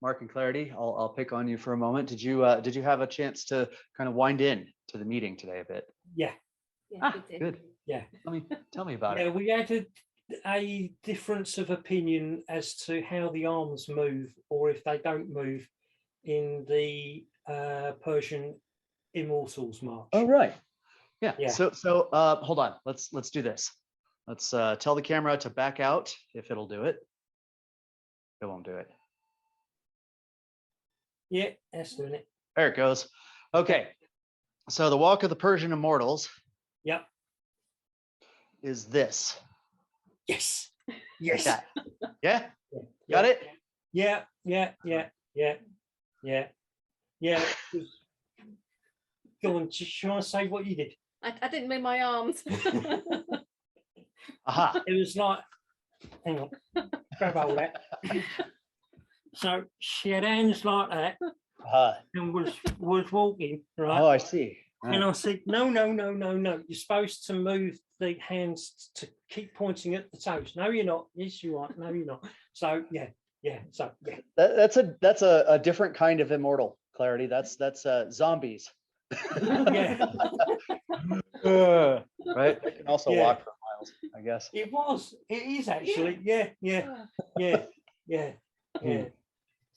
Mark and Clarity, I'll pick on you for a moment. Did you have a chance to kind of wind in to the meeting today a bit? Yeah. Good. Yeah. Tell me about Yeah, it. we had a difference of opinion as to how the arms move, or if they don't move, in the Persian Immortals March. Oh, right. Yeah. Yeah. So hold on. Let's do this. Let's tell the camera to back out if it'll do it. It won't do it. Yeah, that's doing it. There it goes. Okay. So the walk of the Persian Immortals. Yep. Is this. Yes. Yes. Yeah. Yeah. Yeah. Got it? Yeah. Go on, just you want to say what you did? I didn't move my arms. Aha. It was like, hang on, grab all that. So she had hands like that and was walking, right? Oh, I see. And I said, no. You're supposed to move the hands to keep pointing at the toes. No, you're not. Yes, you are. No, you're not. So yeah. So yeah. That's a different kind of immortal, Clarity. That's zombies. Yeah. Right. They can also walk for miles, I guess. It is actually. Yeah.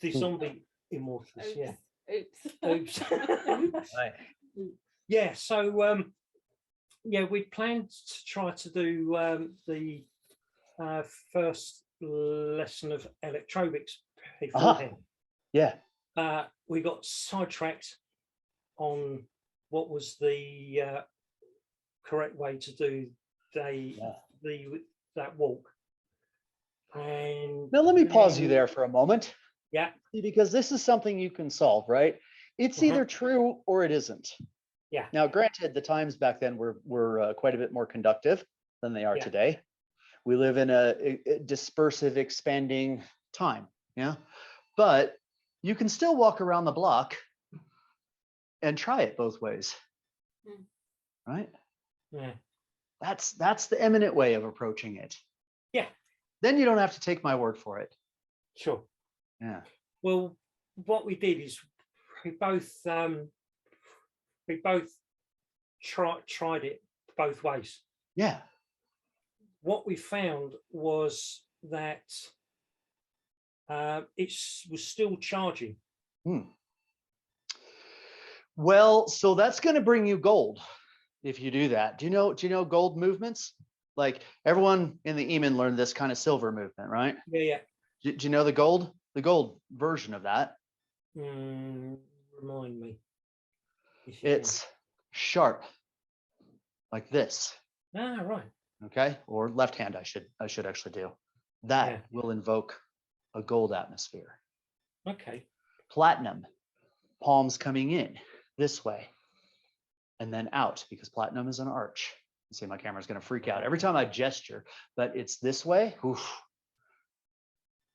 The zombie immortals. Oops. Right. Yeah. So we planned to try to do the first lesson of electrobics beforehand. Yeah. We got sidetracked on what was the correct way to do that walk. And now let me pause you there for a moment. Yeah. Because this is something you can solve, right? It's either true or it isn't. Yeah. Now, granted, the times back then were quite a bit more conductive than they are today. We live in a dispersive, expanding time. Yeah. But you can still walk around the block and try it both ways. Right? Yeah. That's the eminent way of approaching it. Yeah. Then you don't have to take my word for it. Sure. Yeah. Well, what we did is we both tried it both ways. Yeah. What we found was that it was still charging. Well, so that's going to bring you gold if you do that. Do you know gold movements? Like everyone in the Emin learned this kind of silver movement, right? Yeah. Do you know the gold version of that? Remind me. It's sharp, like this. Ah, right. Okay, or left hand. I should actually do that. Will invoke a gold atmosphere. Okay. Platinum, palms coming in this way, and then out because platinum is an arch. You see, my camera's going to freak out every time I gesture, but it's this way. Oof.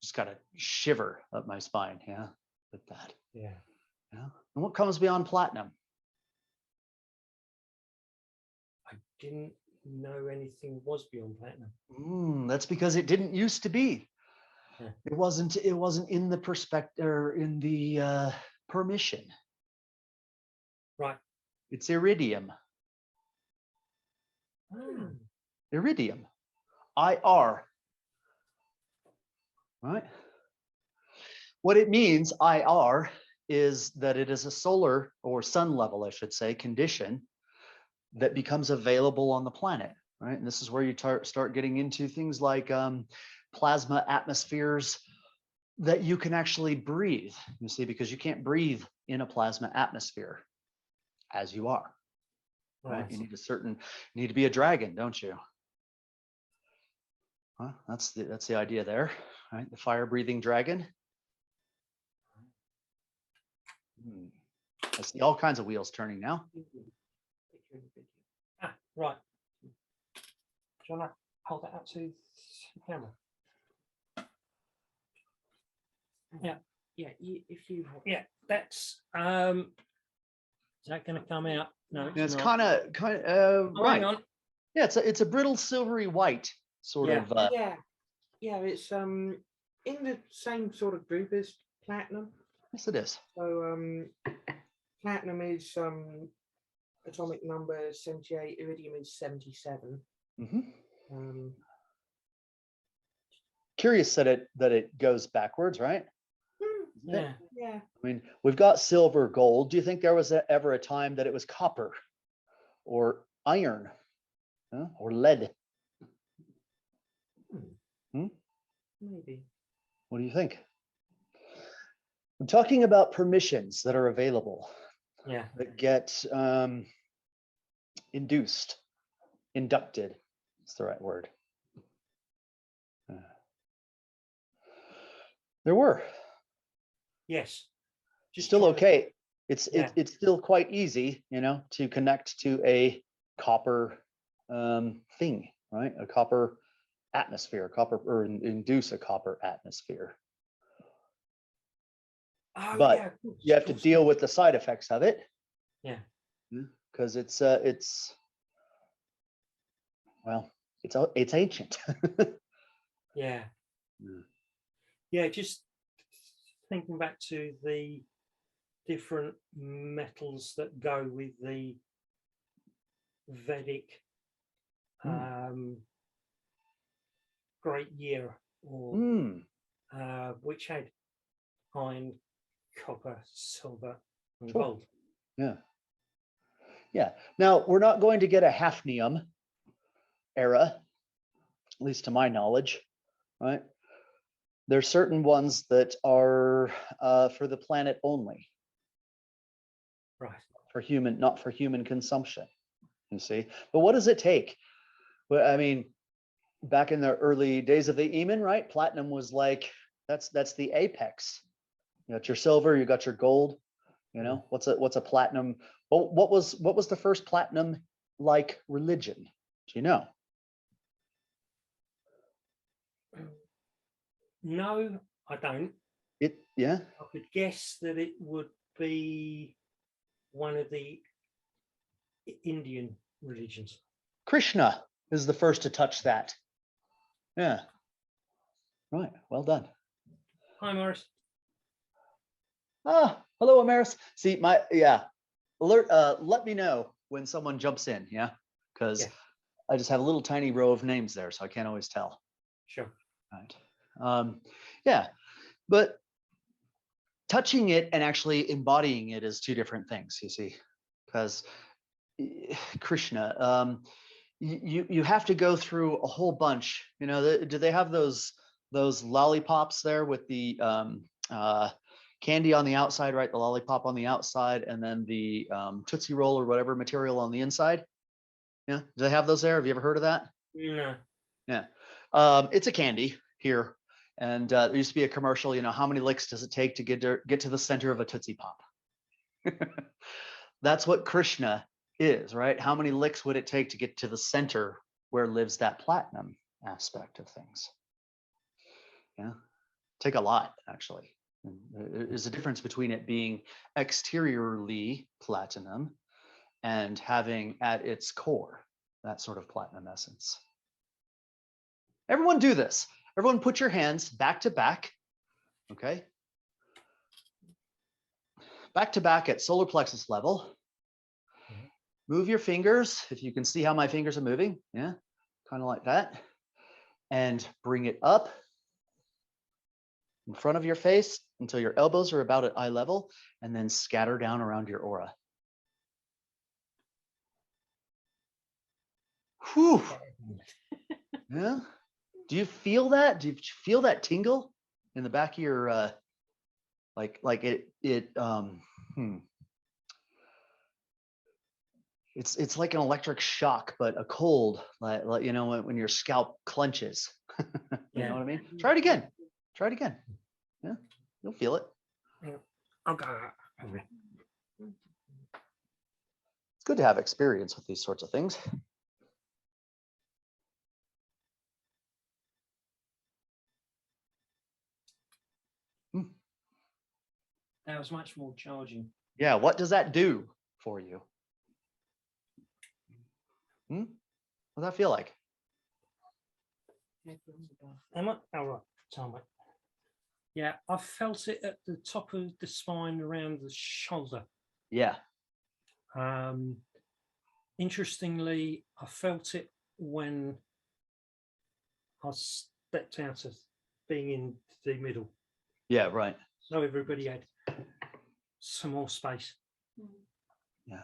Just got to shiver up my spine. Yeah, with that. Yeah. And what comes beyond platinum? I didn't know anything was beyond platinum. That's because it didn't used to be. Yeah. It wasn't in the perspective or in the permission. Right. It's iridium. Iridium. IR. Right. What it means, IR, is that it is a solar or sun level, I should say, condition that becomes available on the planet, right? And this is where you start getting into things like plasma atmospheres that you can actually breathe, you see, because you can't breathe in a plasma atmosphere as you are, right? You need to be a dragon, don't you? Huh? That's the idea there, right? The fire-breathing dragon. I see all kinds of wheels turning now. Right. Do you want to hold that up to the camera? Yeah. That's is that going to come out? No, it's kind of right. Hang on. Yeah, it's a brittle silvery white sort of. Yeah, it's in the same sort of group as platinum. Yes, it is. So platinum is atomic number 78, iridium is 77. Mhm. Curious that it goes backwards, right? Isn't it? Yeah. I mean, we've got silver, gold. Do you think there was ever a time that it was copper or iron, or lead? Maybe. What do you think? I'm talking about permissions that are available, Yeah. that get inducted. That's the right word. There were. Yes. Just Still trying to- okay. It's Yeah. it's still quite easy, to connect to a copper thing, right? A copper atmosphere, or induce a copper atmosphere. Oh, But yeah, of course, you have of to course, deal yeah. with the side effects of it. Yeah. Because it's well, it's ancient. Yeah. Yeah. Yeah, just thinking back to the different metals that go with the Vedic great year, or which had iron, copper, silver, and Sure. gold. Yeah. Yeah. Now we're not going to get a hafnium era, at least to my knowledge, right? There's certain ones that are for the planet only, Right. not for human consumption. You see, but what does it take? Well, I mean, back in the early days of the Emin, right? Platinum was like that's the apex. You got your silver, you got your gold. What's a platinum? Well, what was the first platinum like religion? Do you know? No, I don't. Yeah. I could guess that it would be one of the Indian religions. Krishna is the first to touch that. Yeah. Right. Well done. Hi, Morris. Ah, hello, Amaris. See, alert. Let me know when someone jumps in. Yeah, because Yeah. I just have a little tiny row of names there, so I can't always tell. Sure. Right. Yeah, but touching it and actually embodying it is two different things. You see, because Krishna, you have to go through a whole bunch. Do they have those lollipops there with the candy on the outside, right? The lollipop on the outside, and then the Tootsie Roll or whatever material on the inside. Yeah, do they have those there? Have you ever heard of that? No. Yeah, it's a candy here, and there used to be a commercial. How many licks does it take to get to the center of a Tootsie Pop? That's what Krishna is, right? How many licks would it take to get to the center where lives that platinum aspect of things? Yeah, take a lot, actually. There's a difference between it being exteriorly platinum and having at its core that sort of platinum essence. Everyone do this. Everyone put your hands back to back, okay? Back to back at solar plexus level. Move your fingers, if you can see how my fingers are moving, yeah, kind of like that. And bring it up in front of your face until your elbows are about at eye level, and then scatter down around your aura. Whew. Yeah. Do you feel that? Do you feel that tingle in the back of your like it's like an electric shock, but a cold, like when your scalp clenches. You know what I mean? Try it again. Try it again. Yeah, you'll feel it. Okay. It's good to have experience with these sorts of things. That was much more charging. Yeah, what does that do for you? What does that feel like? Am I? Oh, right. Tell me. Yeah, I felt it at the top of the spine around the shoulder. Yeah. Interestingly, I felt it when I stepped out of being in the middle. Yeah. Right. So everybody had some more space. Yeah. Yeah.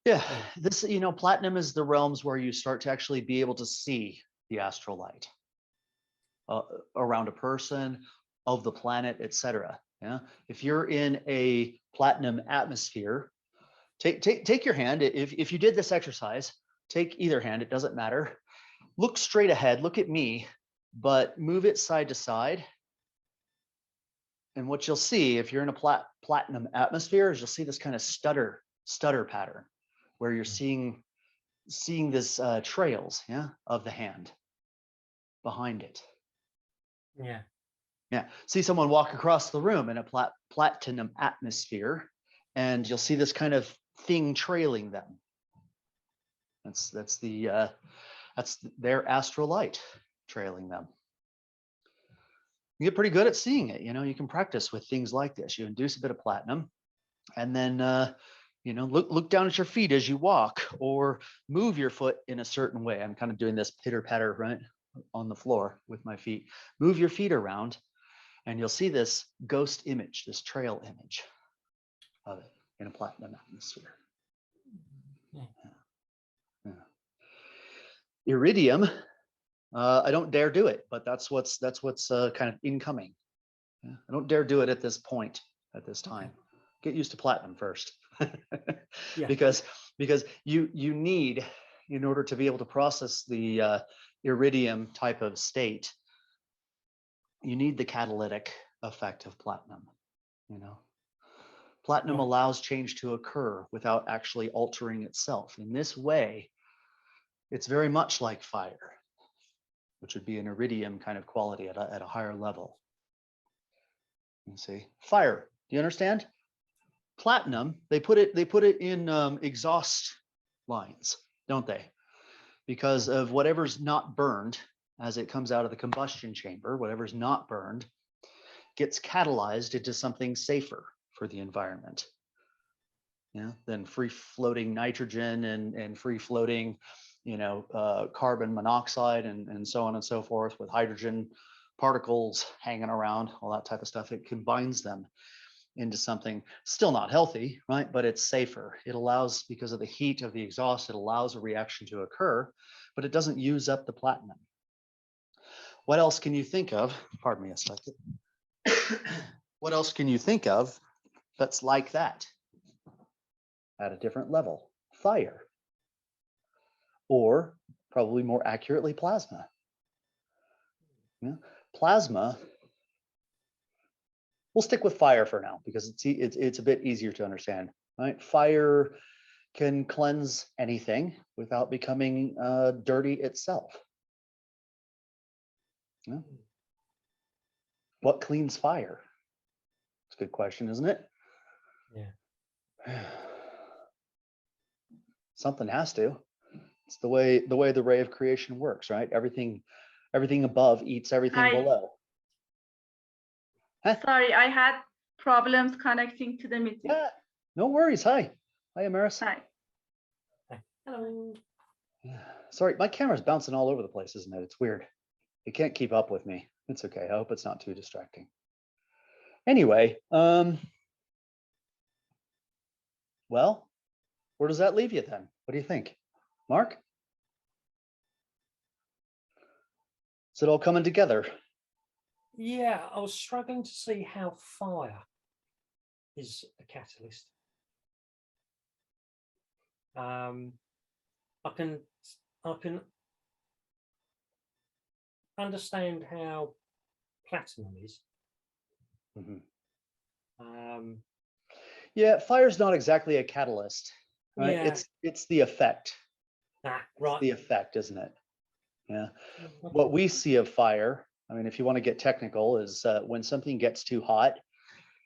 Yeah. Yeah. This, platinum is the realms where you start to actually be able to see the astral light around a person, of the planet, etc. Yeah. If you're in a platinum atmosphere, take your hand. If you did this exercise, take either hand, it doesn't matter. Look straight ahead, look at me, but move it side to side. And what you'll see if you're in a platinum atmosphere is you'll see this kind of stutter pattern where you're seeing this trails, yeah, of the hand behind it. Yeah. Yeah. See someone walk across the room in a platinum atmosphere, and you'll see this kind of thing trailing them. That's their astral light trailing them. You get pretty good at seeing it. You can practice with things like this. You induce a bit of platinum, and then look down at your feet as you walk, or move your foot in a certain way. I'm kind of doing this pitter patter right on the floor with my feet. Move your feet around, and you'll see this ghost image, this trail image of it in a platinum atmosphere. Yeah. Yeah. Iridium, I don't dare do it, but that's what's kind of incoming. Yeah. I don't dare do it at this point, at this time. Get used to platinum first. Yeah. because you need, in order to be able to process the iridium type of state, you need the catalytic effect of platinum. Platinum Right. allows change to occur without actually altering itself. In this way, it's very much like fire, which would be an iridium kind of quality at a higher level. You see, fire. Do you understand? Platinum, they put it in exhaust lines, don't they? Because of whatever's not burned as it comes out of the combustion chamber, whatever's not burned gets catalyzed into something safer for the environment. Yeah, than free floating nitrogen and free floating, carbon monoxide and so on and so forth, with hydrogen particles hanging around, all that type of stuff. It combines them into something still not healthy, right? But it's safer. It allows, because of the heat of the exhaust, it allows a reaction to occur, but it doesn't use up the platinum. What else can you think of? Pardon me a second. What else can you think of that's like that at a different level? Fire. Or probably more accurately, plasma. Yeah. Plasma, we'll stick with fire for now because it's a bit easier to understand, right? Fire can cleanse anything without becoming dirty itself. Yeah. What cleans fire? It's a good question, isn't it? Yeah. Something has to. It's the way the ray of creation works, right? Everything above eats everything Hi. below. Huh? Sorry, I had problems connecting to the meeting. Yeah, no worries. Hi, Amaris. Hi. Hello. Yeah. Sorry, my camera's bouncing all over the place, isn't it? It's weird. It can't keep up with me. It's okay. I hope it's not too distracting. Anyway, well, where does that leave you then? What do you think, Mark? Is it all coming together? Yeah, I was struggling to see how fire is a catalyst. I can understand how platinum is. Mm-hmm. Yeah, fire's not exactly a catalyst, right? Yeah. It's the effect. Right. It's the effect, isn't it? Yeah. Okay. What we see of fire, I mean, if you want to get technical, is when something gets too hot,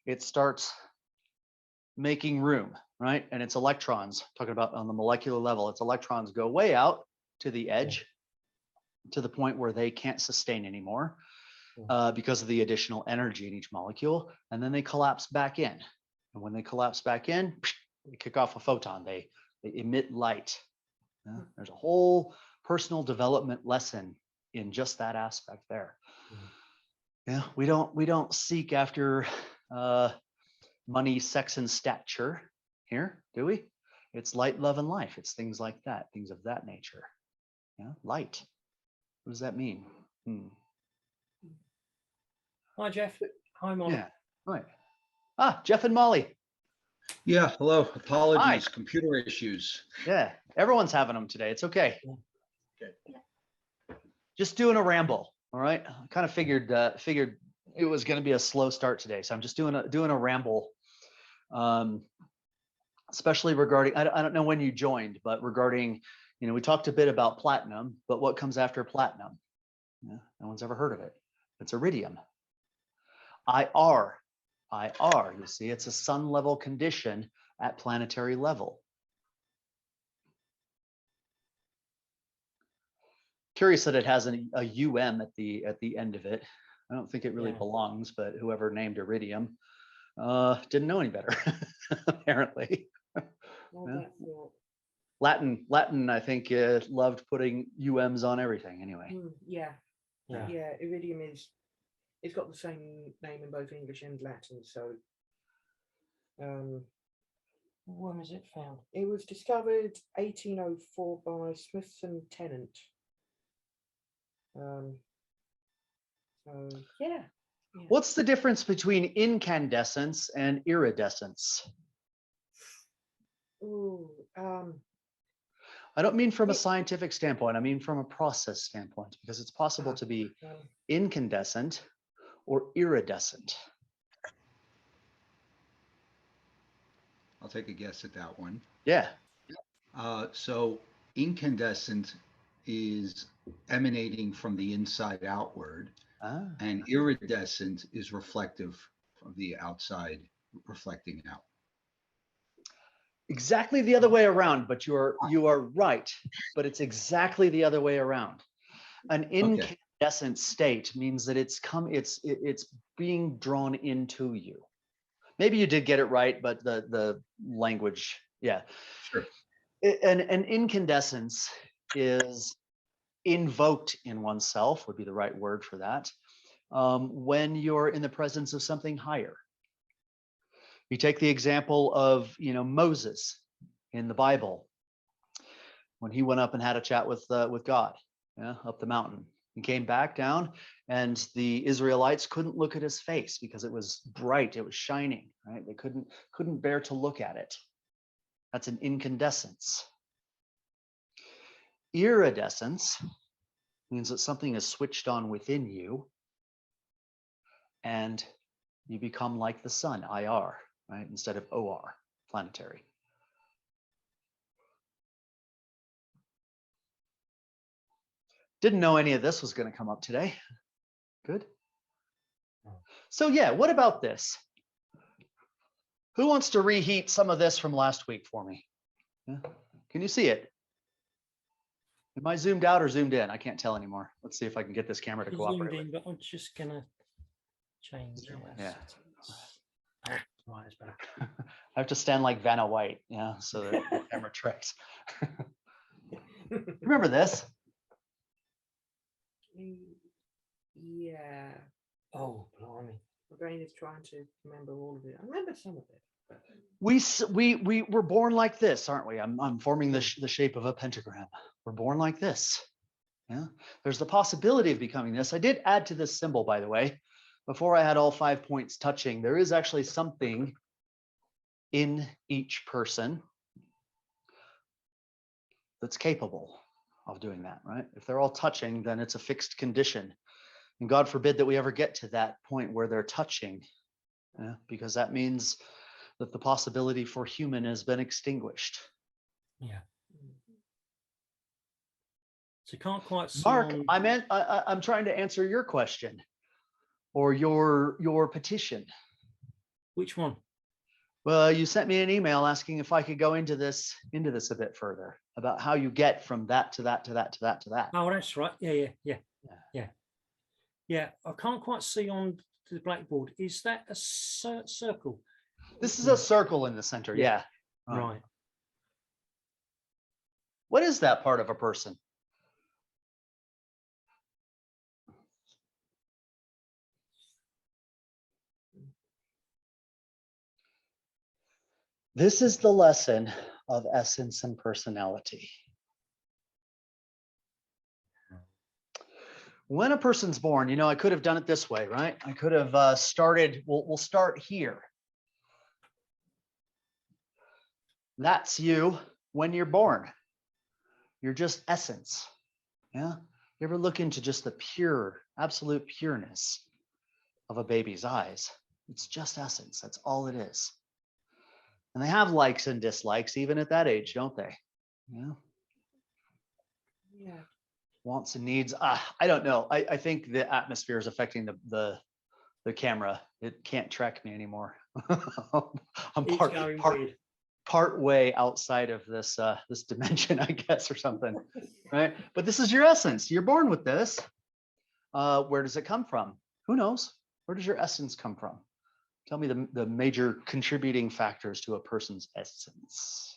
it starts making room, right? And it's electrons, talking about on the molecular level, its electrons go way out to the edge, to the point where they can't sustain anymore. because of the additional energy in each molecule, and then they collapse back in. And when they collapse back in, they kick off a photon. They emit light. Yeah, there's a whole personal development lesson in just that aspect there. Yeah, we don't seek after money, sex, and stature here, do we? It's light, love, and life. It's things like that, things of that nature. Yeah, light. What does that mean? Hi, Jeff. Hi, Molly. Yeah, right. Ah, Jeff and Molly. Yeah, hello. Apologies, computer issues. Yeah, everyone's having them today. It's okay. Okay. Just doing a ramble. All right. I kind of figured it was going to be a slow start today, so I'm just doing a ramble. Especially regarding, I don't know when you joined, but regarding, we talked a bit about platinum, but what comes after platinum? Yeah, no one's ever heard of it. It's iridium. IR, you see, it's a sun level condition at planetary level. Curious that it has a UM at the end of it. I don't think it really belongs, but whoever named iridium didn't know any better, apparently. Latin, I think, loved putting UMs on everything anyway. Yeah. Iridium it's got the same name in both English and Latin. So, when was it found? it was discovered 1804 by Smithson Tennant. So yeah. What's the difference between incandescence and iridescence? Ooh, I don't mean from a scientific standpoint. I mean from a process standpoint, because it's possible to be incandescent or iridescent. I'll take a guess at that one. Yeah. So incandescent is emanating from the inside outward, and iridescent is reflective from the outside, reflecting out. Exactly the other way around, but you are right. But it's exactly the other way around. An incandescent state means that it's being drawn into you. Maybe you did get it right, but the language, yeah. Sure. An incandescence is invoked in oneself, would be the right word for that, when you're in the presence of something higher. You take the example of Moses in the Bible, when he went up and had a chat with God, up the mountain. He came back down, and the Israelites couldn't look at his face because it was bright, it was shining, right? They couldn't bear to look at it. That's an incandescence. Iridescence means that something is switched on within you, and you become like the sun, IR, right, instead of OR, planetary. Didn't know any of this was going to come up today. Good. So yeah, what about this? Who wants to reheat some of this from last week for me? Yeah. Can you see it? Am I zoomed out or zoomed in? I can't tell anymore. Let's see if I can get this camera to cooperate. Zoomed in, but I'm just gonna change. Yeah. Right, it's better. I have to stand like Vanna White, so that the camera tracks. Remember this? Yeah. Oh, blimey. My brain is trying to remember all of it. I remember some of it. But... We were born like this, aren't we? I'm forming the shape of a pentagram. We're born like this. Yeah. There's the possibility of becoming this. I did add to this symbol, by the way. Before I had all 5 points touching, there is actually something in each person that's capable of doing that, right? If they're all touching, then it's a fixed condition. And God forbid that we ever get to that point where they're touching, because that means that the possibility for human has been extinguished. Yeah. So you can't quite see. Mark, I'm trying to answer your question or your petition. Which one? Well, you sent me an email asking if I could go into this a bit further about how you get from that to that to that to that to that. Oh, that's right. Yeah. Yeah, I can't quite see on the blackboard. Is that a circle? This is a circle in the center. Yeah. Yeah. Right. What is that part of a person? This is the lesson of essence and personality. When a person's born, you know, I could have done it this way, right? I could have started, we'll start here. That's you when you're born. You're just essence. Yeah. You ever look into just the pure, absolute pureness of a baby's eyes? It's just essence. That's all it is. And they have likes and dislikes even at that age, don't they? Yeah. Yeah. Wants and needs. I don't know. I think the atmosphere is affecting the camera. It can't track me anymore. I'm It's going weird. part way outside of this this dimension, I guess, or something. Right? But this is your essence. You're born with this. Where does it come from? Who knows? Where does your essence come from? Tell me the major contributing factors to a person's essence.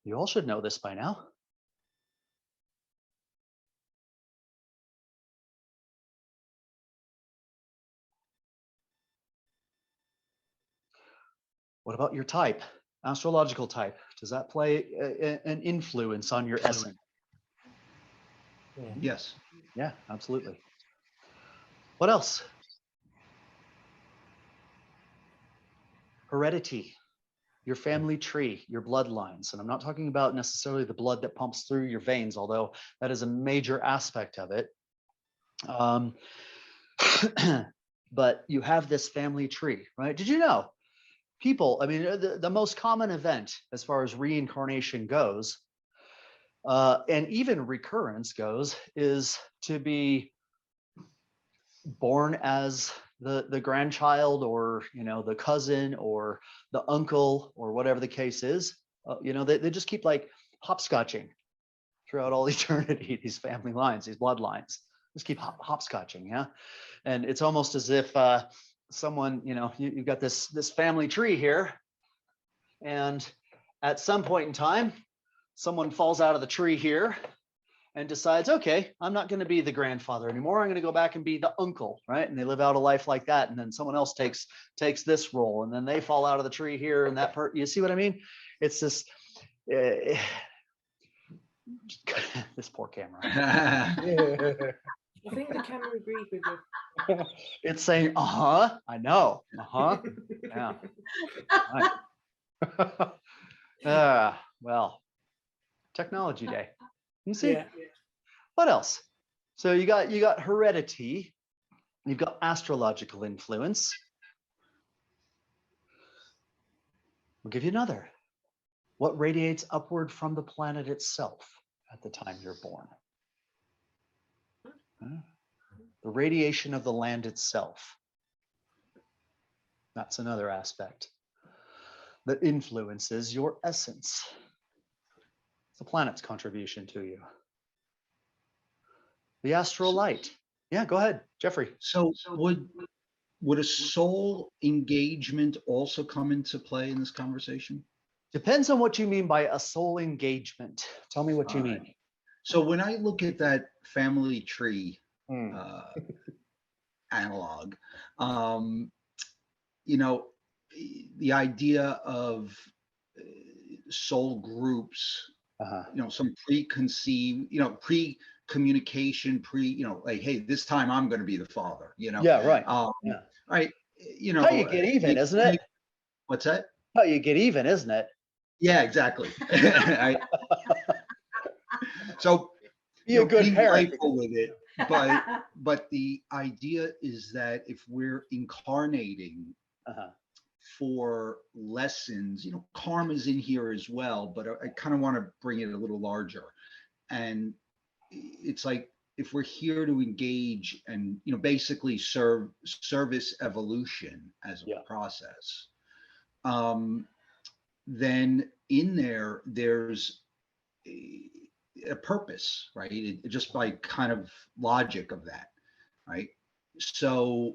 You all should know this by now. What about your type? Astrological type. Does that play an influence on your essence? Yeah. Yes. Yeah, absolutely. What else? Heredity, your family tree, your bloodlines. And I'm not talking about necessarily the blood that pumps through your veins, although that is a major aspect of it. But you have this family tree, right? Did you know people, I mean, the most common event as far as reincarnation goes, and even recurrence goes, is to be born as the grandchild, or you know, the cousin or the uncle or whatever the case is. You know, they just keep like hopscotching throughout all eternity, these family lines, these bloodlines just keep hopscotching. Yeah. And it's almost as if someone, you know, you've got this family tree here, and at some point in time someone falls out of the tree here and decides, okay, I'm not going to be the grandfather anymore. I'm going to go back and be the uncle, right? And they live out a life like that. And then someone else takes this role, and then they fall out of the tree here, and that part, you see what I mean? It's this, this poor camera. I think the camera agrees with you. It's saying, I know. Yeah. Right. Well, technology day. You see? Yeah. What else? So you got heredity, you've got astrological influence. We'll give you another. What radiates upward from the planet itself at the time you're born? The radiation of the land itself. That's another aspect that influences your essence. It's the planet's contribution to you. The astral light. Yeah, go ahead, Jeffrey. So would a soul engagement also come into play in this conversation? Depends on what you mean by a soul engagement. Tell me what you mean. So when I look at that family tree analog, you know, the idea of soul groups, you know, some preconceived, you know, pre-communication, you know, like, hey, this time I'm going to be the father, you know. Yeah, right. Yeah. Right. You know, How you get even, isn't it? What's that? How you get even, isn't it? Yeah, exactly. So be a good be parent. playful with it, but the idea is that if we're incarnating for lessons, you know, karma's in here as well, but I kind of want to bring it a little larger. And it's like, if we're here to engage and, you know, basically service evolution as a process, then in there's a purpose, right? Just by kind of logic of that, right? So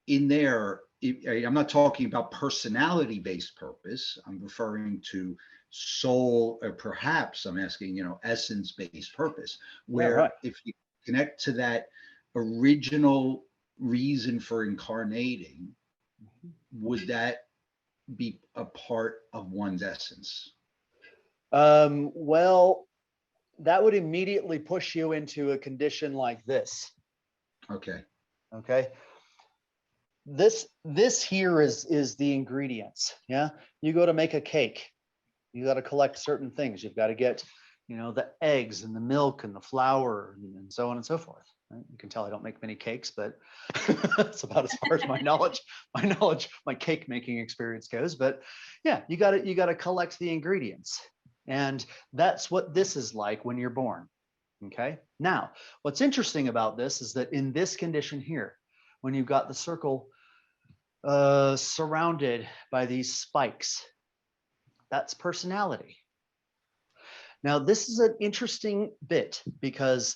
in there, I'm not talking about personality-based purpose. I'm referring to soul, or perhaps I'm asking, essence-based purpose, where right. if you connect to that original reason for incarnating, would that be a part of one's essence? Well, that would immediately push you into a condition like this. Okay. Okay. This here is the ingredients. Yeah. You go to make a cake. You got to collect certain things. You've got to get, the eggs and the milk and the flour and so on and so forth. Right? You can tell I don't make many cakes, but that's about as far as my cake making experience goes. But yeah, you got to collect the ingredients. And that's what this is like when you're born. Okay. Now, what's interesting about this is that in this condition here, when you've got the circle surrounded by these spikes, that's personality. Now, this is an interesting bit because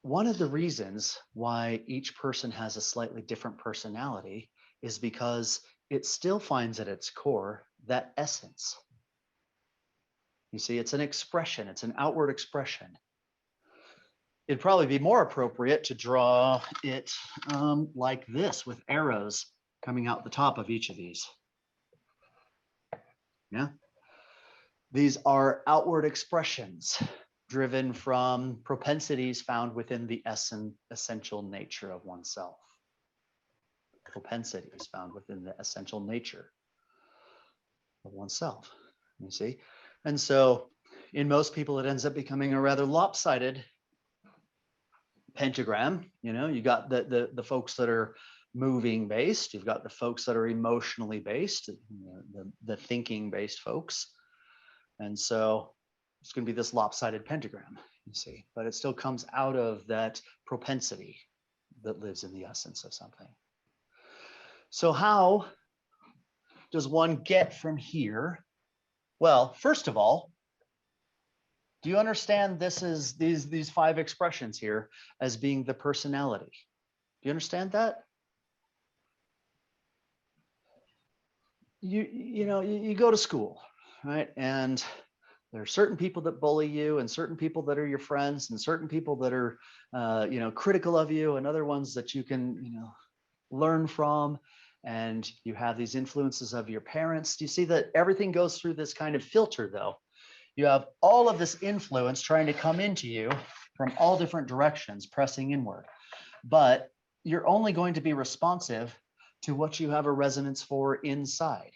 one of the reasons why each person has a slightly different personality is because it still finds at its core that essence. You see, it's an expression, it's an outward expression. It'd probably be more appropriate to draw it like this, with arrows coming out the top of each of these. Yeah. These are outward expressions driven from propensities found within the essential nature of oneself. Propensities found within the essential nature of oneself, you see? And so in most people, it ends up becoming a rather lopsided pentagram. You got the folks that are moving based, you've got the folks that are emotionally based, the thinking based folks. And so it's going to be this lopsided pentagram, you see, but it still comes out of that propensity that lives in the essence of something. So how does one get from here? Well, first of all, do you understand these 5 expressions here as being the personality? Do you understand that? You go to school, right? And there are certain people that bully you, and certain people that are your friends, and certain people that are, critical of you, and other ones that you can, learn from. And you have these influences of your parents. Do you see that everything goes through this kind of filter, though? You have all of this influence trying to come into you from all different directions, pressing inward. But you're only going to be responsive to what you have a resonance for inside.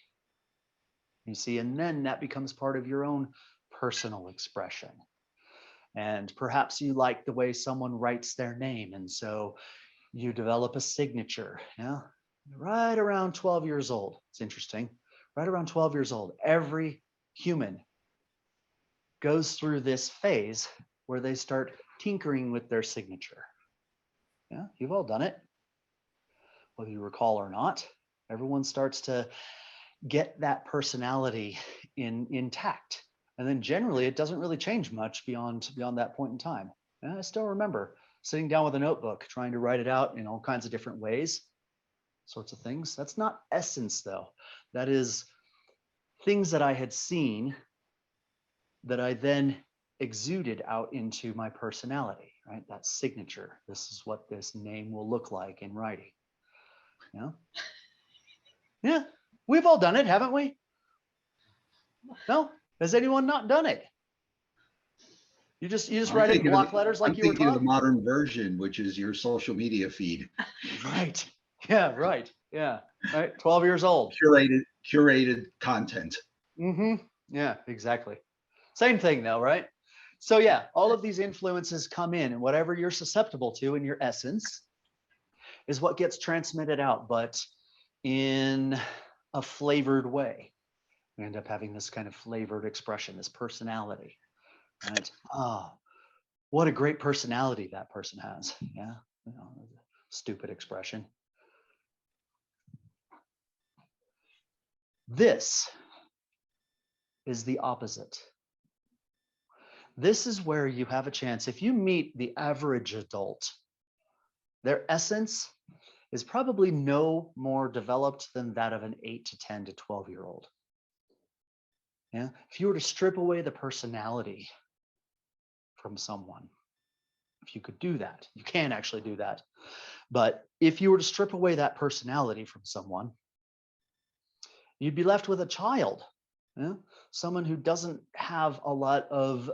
You see, and then that becomes part of your own personal expression. And perhaps you like the way someone writes their name, and so you develop a signature. Yeah, right around 12 years old. It's interesting. Right around 12 years old, every human goes through this phase where they start tinkering with their signature. Yeah, you've all done it, whether you recall or not. Everyone starts to get that personality intact. And then generally it doesn't really change much beyond that point in time. And I still remember sitting down with a notebook, trying to write it out in all kinds of different ways, sorts of things. That's not essence, though. That is things that I had seen that I then exuded out into my personality, right? That signature. This is what this name will look like in writing. Yeah, we've all done it, haven't we? No? Has anyone not done it? You just write it in block letters like you were thinking of taught? the modern version, which is your social media feed. Right. Yeah, right. Yeah. Right. 12 years old. Curated content. Mm-hmm. Yeah, exactly. Same thing though, right? So yeah, all of these influences come in, and whatever you're susceptible to in your essence is what gets transmitted out, but in a flavored way. We end up having this kind of flavored expression, this personality, right? Oh, what a great personality that person has. Yeah, stupid expression. This is the opposite. This is where you have a chance. If you meet the average adult, their essence is probably no more developed than that of an 8 to 10 to 12-year-old. Yeah. If you were to strip away the personality from someone, if you could do that, you can actually do that. But if you were to strip away that personality from someone, you'd be left with a child, someone who doesn't have a lot of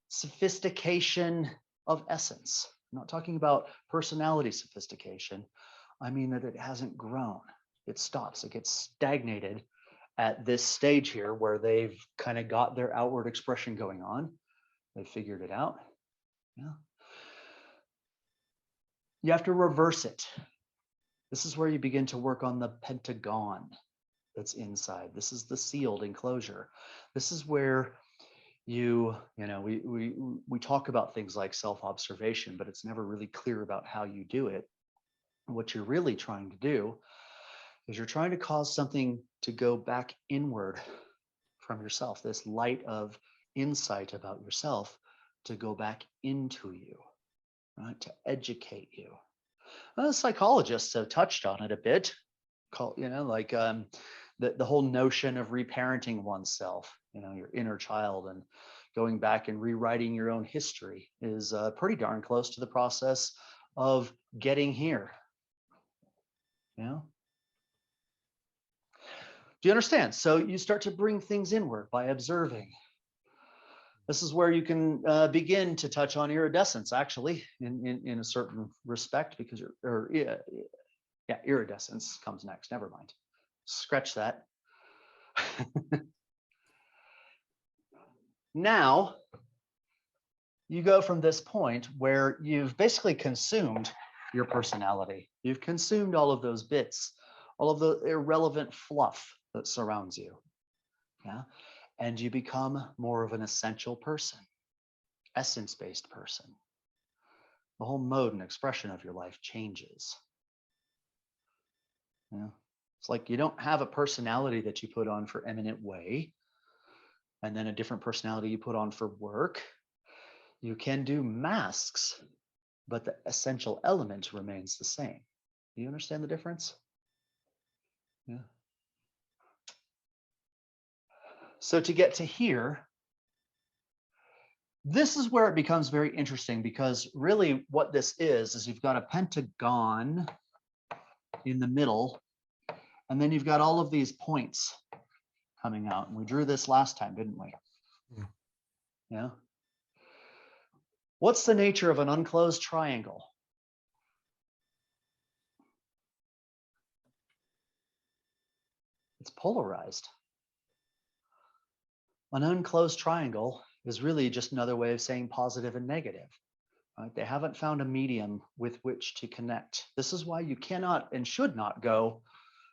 sophistication of essence. I'm not talking about personality sophistication. I mean that it hasn't grown. It stops, it gets stagnated at this stage here where they've kind of got their outward expression going on. They figured it out. Yeah. You have to reverse it. This is where you begin to work on the pentagon that's inside. This is the sealed enclosure. This is where we talk about things like self-observation, but it's never really clear about how you do it. What you're really trying to do is you're trying to cause something to go back inward from yourself, this light of insight about yourself to go back into you, right? To educate you. Well, psychologists have touched on it a bit, the whole notion of reparenting oneself, your inner child, and going back and rewriting your own history is pretty darn close to the process of getting here. Do you understand? So you start to bring things inward by observing. This is where you can begin to touch on iridescence, actually, in a certain respect, because iridescence comes next. Never mind. Scratch that. Now, you go from this point where you've basically consumed your personality. You've consumed all of those bits, all of the irrelevant fluff that surrounds you. Yeah. And you become more of an essential person, essence-based person. The whole mode and expression of your life changes. It's like you don't have a personality that you put on for Eminent Way, and then a different personality you put on for work. You can do masks, but the essential element remains the same. Do you understand the difference? Yeah. So to get to here, this is where it becomes very interesting, because really what this is you've got a pentagon in the middle, and then you've got all of these points coming out. And we drew this last time, didn't we? Yeah. What's the nature of an unclosed triangle? It's polarized. An unclosed triangle is really just another way of saying positive and negative. Right? They haven't found a medium with which to connect. This is why you cannot and should not go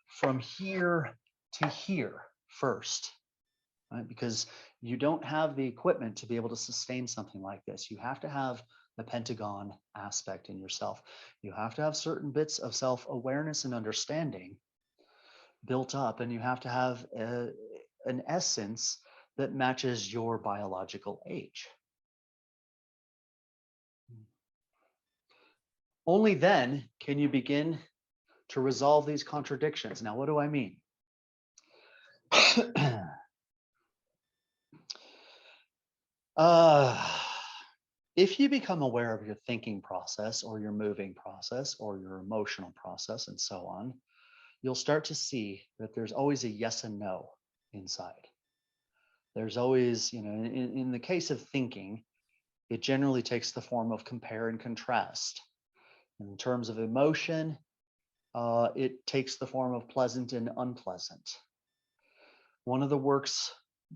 from here to here first, right? Because you don't have the equipment to be able to sustain something like this. You have to have the pentagon aspect in yourself. You have to have certain bits of self-awareness and understanding built up, and you have to have an essence that matches your biological age. Only then can you begin to resolve these contradictions. Now, what do I mean? If you become aware of your thinking process or your moving process or your emotional process and so on, you'll start to see that there's always a yes and no inside. There's always, in the case of thinking, it generally takes the form of compare and contrast. In terms of emotion, it takes the form of pleasant and unpleasant. One of the works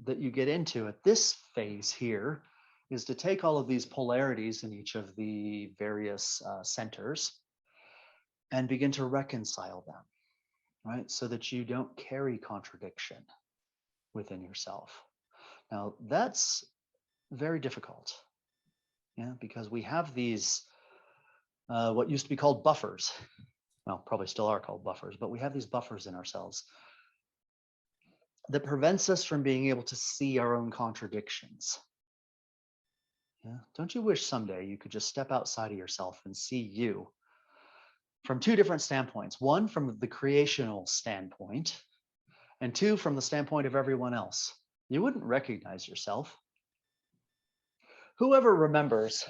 that you get into at this phase here is to take all of these polarities in each of the various centers and begin to reconcile them, right? So that you don't carry contradiction within yourself. Now, that's very difficult, because we have these, what used to be called buffers. Well, probably still are called buffers, but we have these buffers in ourselves. that prevents us from being able to see our own contradictions. Yeah. Don't you wish someday you could just step outside of yourself and see you from two different standpoints? One, from the creational standpoint, and two, from the standpoint of everyone else. You wouldn't recognize yourself. Whoever remembers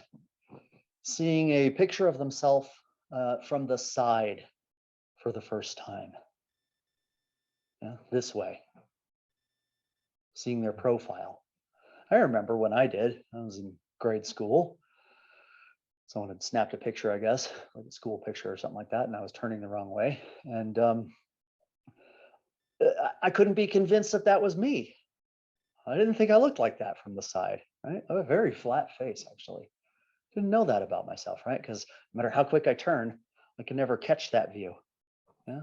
seeing a picture of themselves from the side for the first time? Yeah, this way, seeing their profile. I remember when I did. I was in grade school. Someone had snapped a picture, I guess, like a school picture or something like that, and I was turning the wrong way. And I couldn't be convinced that that was me. I didn't think I looked like that from the side, right? I have a very flat face, actually. Didn't know that about myself, right? Because no matter how quick I turn, I can never catch that view. Yeah.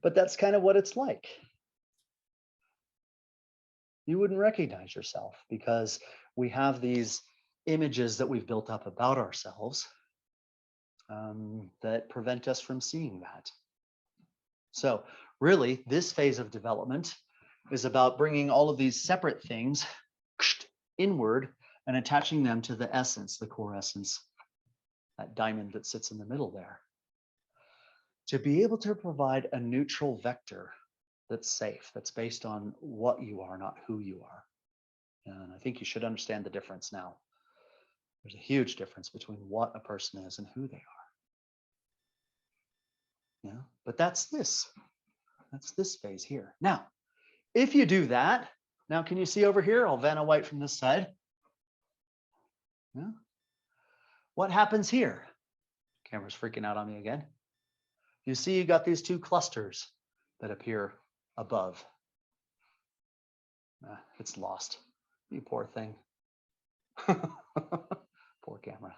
But that's kind of what it's like. You wouldn't recognize yourself because we have these images that we've built up about ourselves that prevent us from seeing that. So really, this phase of development is about bringing all of these separate things inward and attaching them to the essence, the core essence, that diamond that sits in the middle there, to be able to provide a neutral vector that's safe, that's based on what you are, not who you are. And I think you should understand the difference now. There's a huge difference between what a person is and who they are. Yeah, but that's this phase here. Now, if you do that, now can you see over here? I'll Vanna White from this side. Yeah. What happens here? Camera's freaking out on me again. You see, you got these two clusters that appear above. It's lost. You poor thing. Poor camera.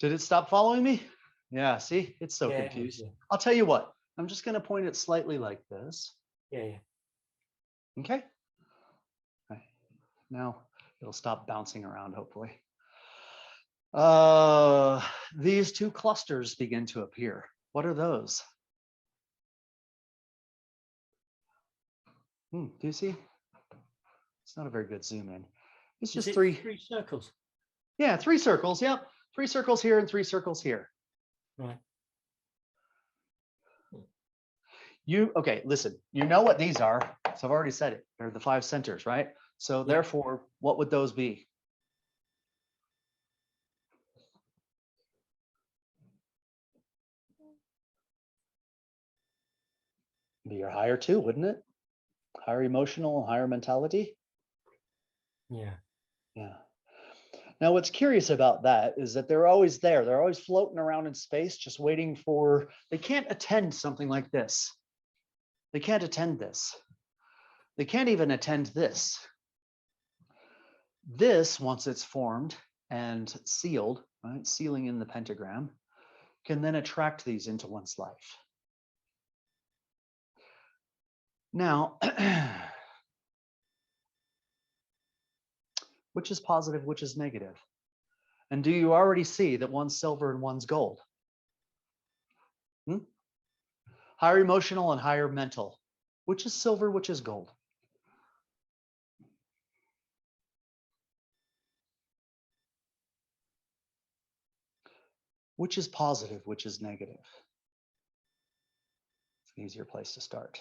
Did it stop following me? Yeah, see, it's so confused. Yeah. I'll tell you what, I'm just going to point it slightly like this. Yeah. Okay. Right. Now it'll stop bouncing around, hopefully. These two clusters begin to appear. What are those? Do you see? It's not a very good zoom in. It's just three circles. Yeah, 3 circles. Yep. 3 circles here and 3 circles here. Right. Okay, listen, you know what these are. So I've already said it. They're the 5 centers, right? So therefore, what would those be? Be your higher 2, wouldn't it? Higher emotional, higher mentality. Yeah. Yeah. Now, what's curious about that is that they're always there. They're always floating around in space, just waiting for, they can't attend something like this. They can't attend this. They can't even attend this. This, once it's formed and sealed, right, sealing in the pentagram, can then attract these into one's life. Now, which is positive, which is negative? And do you already see that one's silver and one's gold? Higher emotional and higher mental. Which is silver, which is gold? Which is positive, which is negative? It's an easier place to start.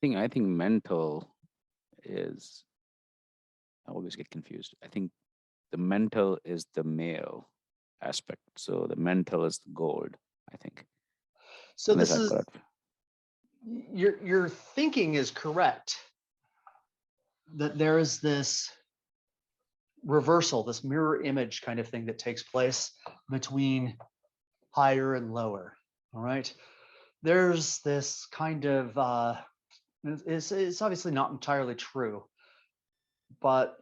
I think mental is, I always get confused. I think the mental is the male aspect. So the mental is the gold, I think. So this is, your thinking is correct, that there is this reversal, this mirror image kind of thing that takes place between higher and lower. All right. There's this kind of, it's obviously not entirely true, but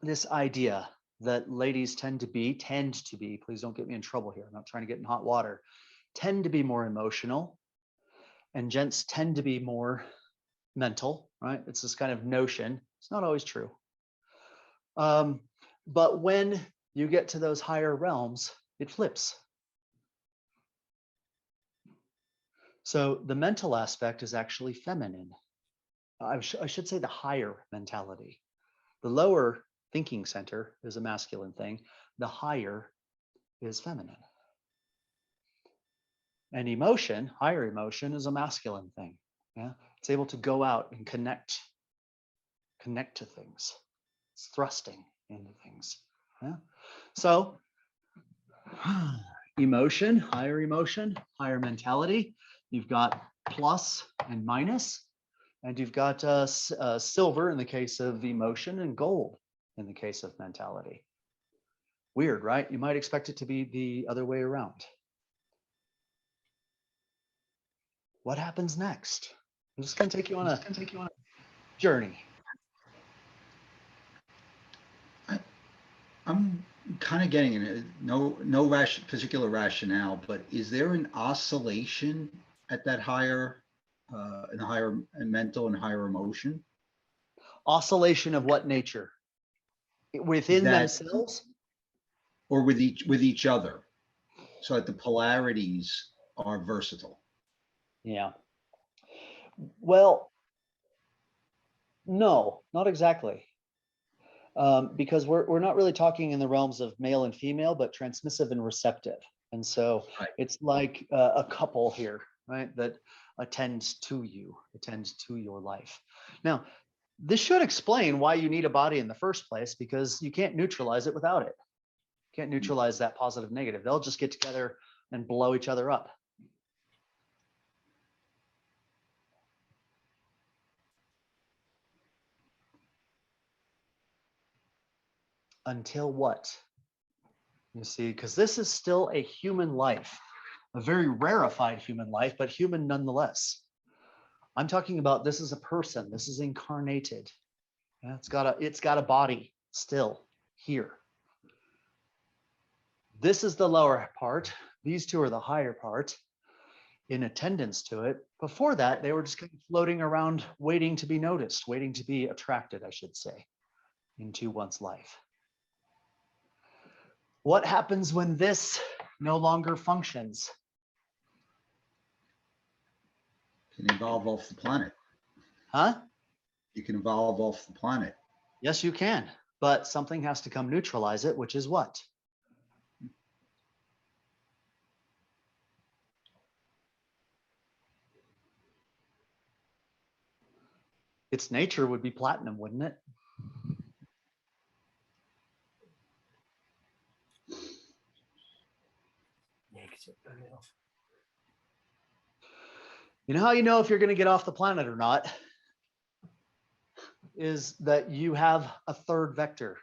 this idea that ladies tend to be, please don't get me in trouble here, I'm not trying to get in hot water, tend to be more emotional, and gents tend to be more mental, right? It's this kind of notion. It's not always true. But when you get to those higher realms, it flips. So the mental aspect is actually feminine. I should say the higher mentality. The lower thinking center is a masculine thing. The higher is feminine. And emotion, higher emotion, is a masculine thing. Yeah, it's able to go out and connect to things. It's thrusting into things. Yeah. So emotion, higher mentality. You've got plus and minus, and you've got silver in the case of emotion and gold in the case of mentality. Weird, right? You might expect it to be the other way around. What happens next? I'm just going to take you on a journey. I'm kind of getting it. No particular rationale, but is there an oscillation at that higher, in the higher mental and higher emotion? Oscillation of what nature? Within themselves? Or with each other, so that the polarities are versatile. Yeah. Well, no, not exactly. Because we're not really talking in the realms of male and female, but transmissive and receptive. And so it's like a couple here, right? That attends to you, attends to your life. Now, this should explain why you need a body in the first place, because you can't neutralize it without it. You can't neutralize that positive negative. They'll just get together and blow each other up. Until what? You see, because this is still a human life, a very rarefied human life, but human nonetheless. I'm talking about this is a person. This is incarnated. Yeah, it's got a body still here. This is the lower part. These two are the higher part in attendance to it. Before that, they were just kind of floating around, waiting to be noticed, waiting to be attracted, I should say, into one's life. What happens when this no longer functions? You can evolve off the planet. Huh? You can evolve off the planet. Yes, you can, but something has to come neutralize it, which is what? Its nature would be platinum, wouldn't it? Yeah, because it burn it off. You know how you know if you're going to get off the planet or not? Is that you have a third vector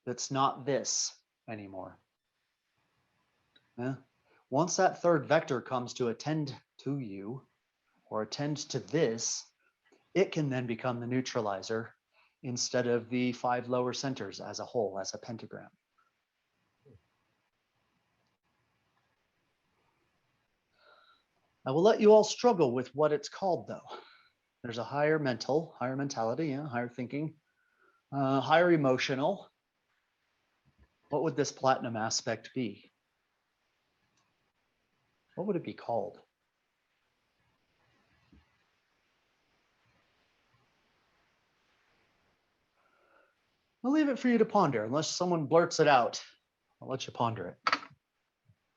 that's not this anymore. Yeah. Once that third vector comes to attend to you or attend to this, it can then become the neutralizer instead of the 5 lower centers as a whole, as a pentagram. I will let you all struggle with what it's called, though. There's a higher mentality, yeah, higher thinking, higher emotional. What would this platinum aspect be? What would it be called? I'll leave it for you to ponder. Unless someone blurts it out, I'll let you ponder it.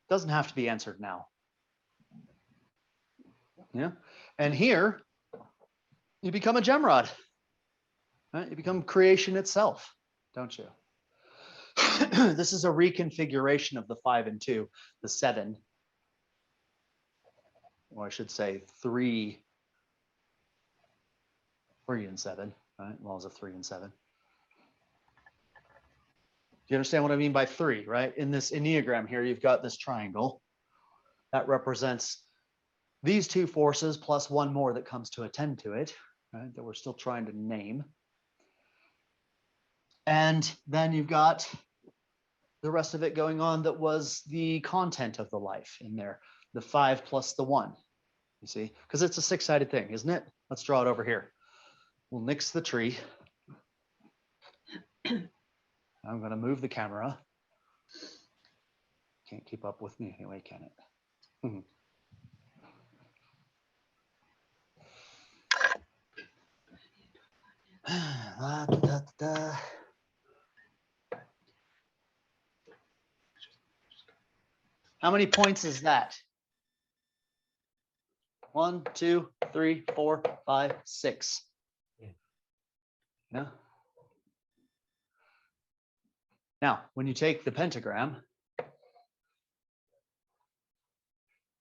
Doesn't have to be answered now. Yeah. And here, you become a gemrod. Right? You become creation itself, don't you? This is a reconfiguration of the 5 and 2, the 7, or I should say 3 and 7, right? Laws of 3 and 7. Do you understand what I mean by 3, right? In this Enneagram here, you've got this triangle that represents these 2 forces plus 1 more that comes to attend to it, right? That we're still trying to name. And then you've got the rest of it going on that was the content of the life in there, the 5 plus the 1, you see, because it's a 6-sided thing, isn't it? Let's draw it over here. We'll nix the tree. I'm going to move the camera. can't keep up with me anyway, can it? Da, da, da. How many points is that? 1, 2, 3, 4, 5, 6. Yeah. Now, when you take the pentagram,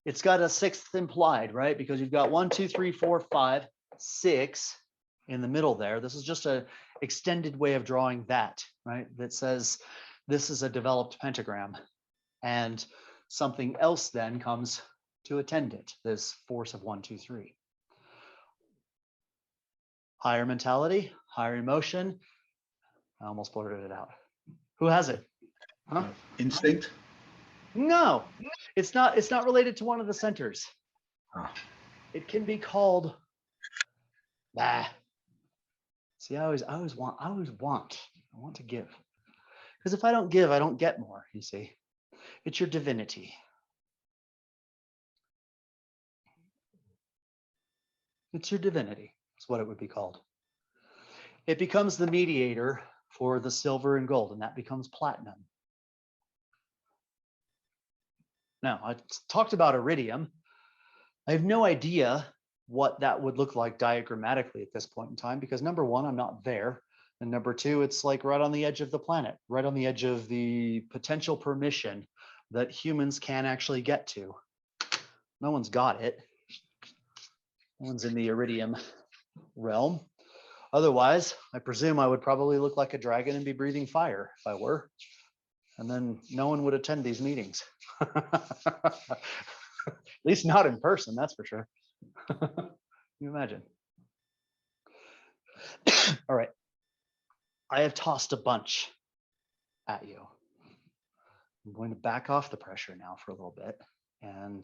it's got a sixth implied, right? Because you've got 1, 2, 3, 4, 5, 6 in the middle there. This is just an extended way of drawing that, right? That says this is a developed pentagram, and something else then comes to attend it, this force of 1, 2, 3. Higher mentality, higher emotion. I almost blurted it out. Who has it? Huh? Instinct? No, it's not related to one of the centers. Oh. It can be called See, I always want to give. Because if I don't give, I don't get more, you see. It's your divinity. It's your divinity. That's what it would be called. It becomes the mediator for the silver and gold, and that becomes platinum. Now, I talked about iridium. I have no idea what that would look like diagrammatically at this point in time, because number one, I'm not there. And number two, it's like right on the edge of the planet, right on the edge of the potential permission that humans can actually get to. No one's got it. No one's in the iridium realm. Otherwise, I presume I would probably look like a dragon and be breathing fire if I were. And then no one would attend these meetings. At least not in person, that's for sure. Can you imagine? All right. I have tossed a bunch at you. I'm going to back off the pressure now for a little bit and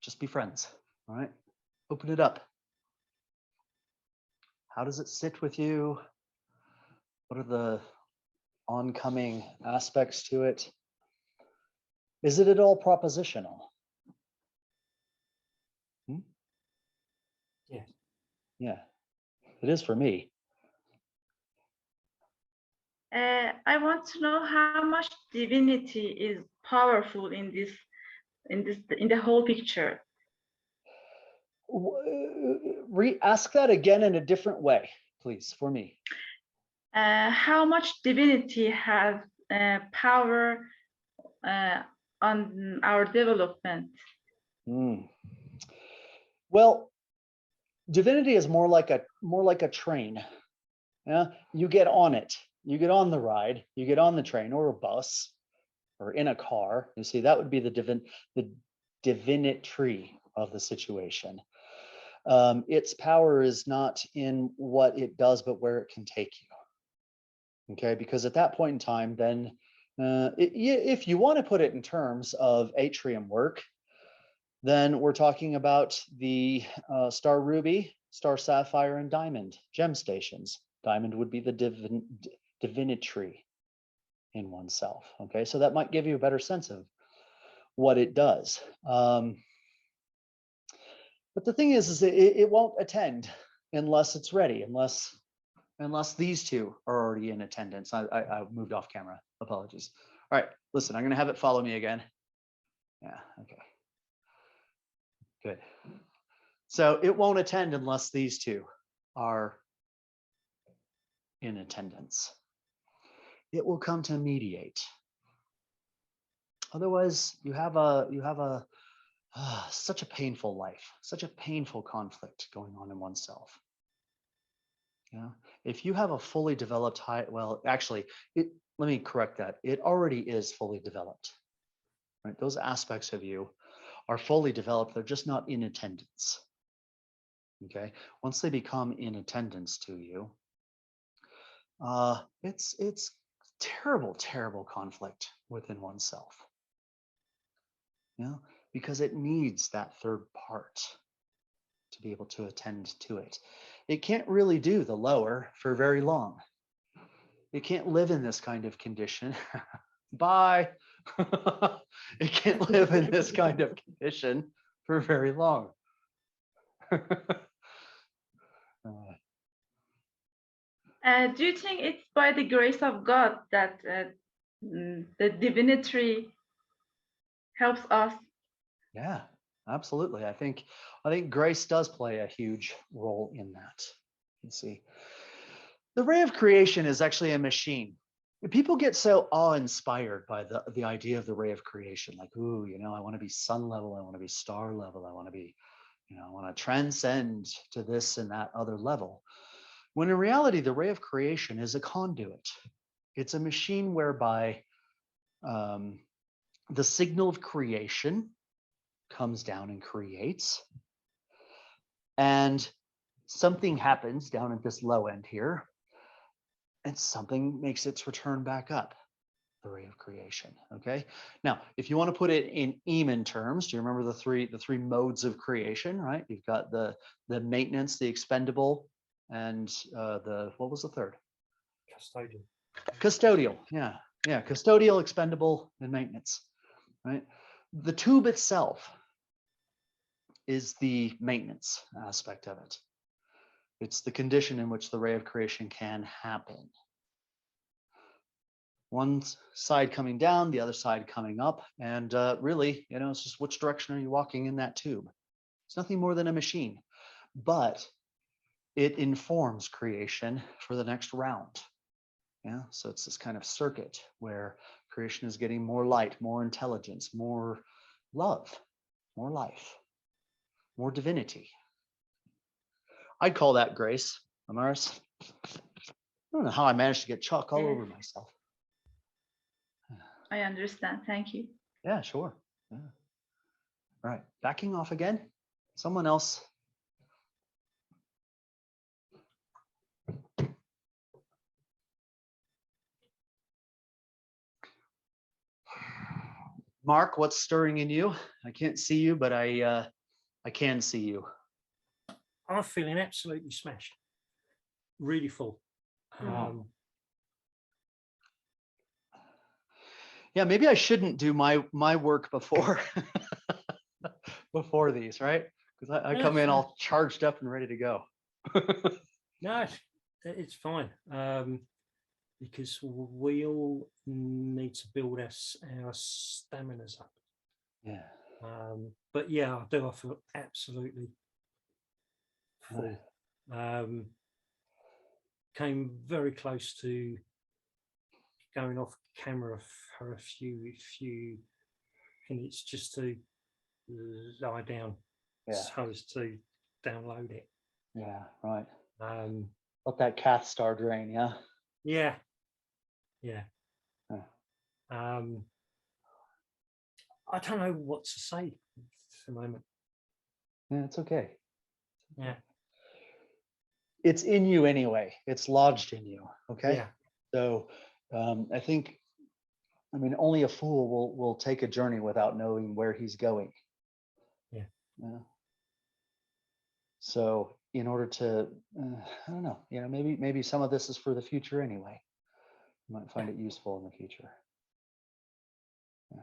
just be friends. All right. Open it up. How does it sit with you? What are the oncoming aspects to it? Is it at all propositional? Yes. Yeah, it is for me. I want to know how much divinity is powerful in the whole picture. Ask that again in a different way, please, for me. How much divinity has power on our development? Well, divinity is more like a train. Yeah, you get on it. You get on the ride. You get on the train or a bus or in a car. You see, that would be the divinity of the situation. Its power is not in what it does, but where it can take you. Okay, because at that point in time, then if you want to put it in terms of atrium work, then we're talking about the star ruby, star sapphire, and diamond gem stations. Diamond would be the divinity in oneself. Okay, so that might give you a better sense of what it does. But the thing is it won't attend unless it's ready, unless these two are already in attendance. I moved off camera. Apologies. All right, listen, I'm going to have it follow me again. Yeah, okay. Good. So it won't attend unless these two are in attendance. It will come to mediate. Otherwise, you have such a painful life, such a painful conflict going on in oneself. Yeah. If you have a fully developed let me correct that. It already is fully developed. Right? Those aspects of you are fully developed. They're just not in attendance. Okay. Once they become in attendance to you, it's terrible conflict within oneself. Yeah, because it needs that third part to be able to attend to it. It can't really do the lower for very long. It can't live in this kind of condition. Bye. It can't live in this kind of condition for very long. Do you think it's by the grace of God that the divinity helps us? Yeah, absolutely. I think grace does play a huge role in that. Let's see. The ray of creation is actually a machine. People get so awe-inspired by the idea of the ray of creation, like, ooh, you know, I want to be sun level, I want to be star level, I want to be, you know, I want to transcend to this and that other level. When in reality, the ray of creation is a conduit. It's a machine whereby the signal of creation comes down and creates, and something happens down at this low end here, and something makes its return back up, the ray of creation. Okay. Now, if you want to put it in Eminent terms, do you remember the three modes of creation? Right. You've got the maintenance, the expendable, and what was the third? Custodian. Custodial. Yeah. Yeah. Custodial, expendable, and maintenance. Right. The tube itself is the maintenance aspect of it. It's the condition in which the ray of creation can happen. One side coming down, the other side coming up. And really, you know, it's just which direction are you walking in that tube? It's nothing more than a machine, but it informs creation for the next round. Yeah, so it's this kind of circuit where creation is getting more light, more intelligence, more love, more life, more divinity. I'd call that grace, Amaris. I don't know how I managed to get chalk all over myself. I understand. Thank you. Yeah, sure. Yeah. All right, backing off again. Someone else. Mark, what's stirring in you? I can't see you, but I can see you. I'm feeling absolutely smashed. Really full. Yeah, maybe I shouldn't do my work before before these, right? Because I come in all charged up and ready to go. No, it's fine. Because we all need to build our staminas up. Yeah. But yeah, I do. I feel absolutely full. Came very close to going off camera for a few minutes just to lie down, so as to download it. Yeah, right. Let that Cath star drain, yeah. Yeah. Yeah. Huh. I don't know what to say at the moment. Yeah, it's okay. Yeah. It's in you anyway. It's lodged in you. Okay. Yeah. So I think, I mean, only a fool will take a journey without knowing where he's going. Yeah. Yeah. So in order to, I don't know, you know, maybe some of this is for the future anyway. You might find it useful in the future. Yeah.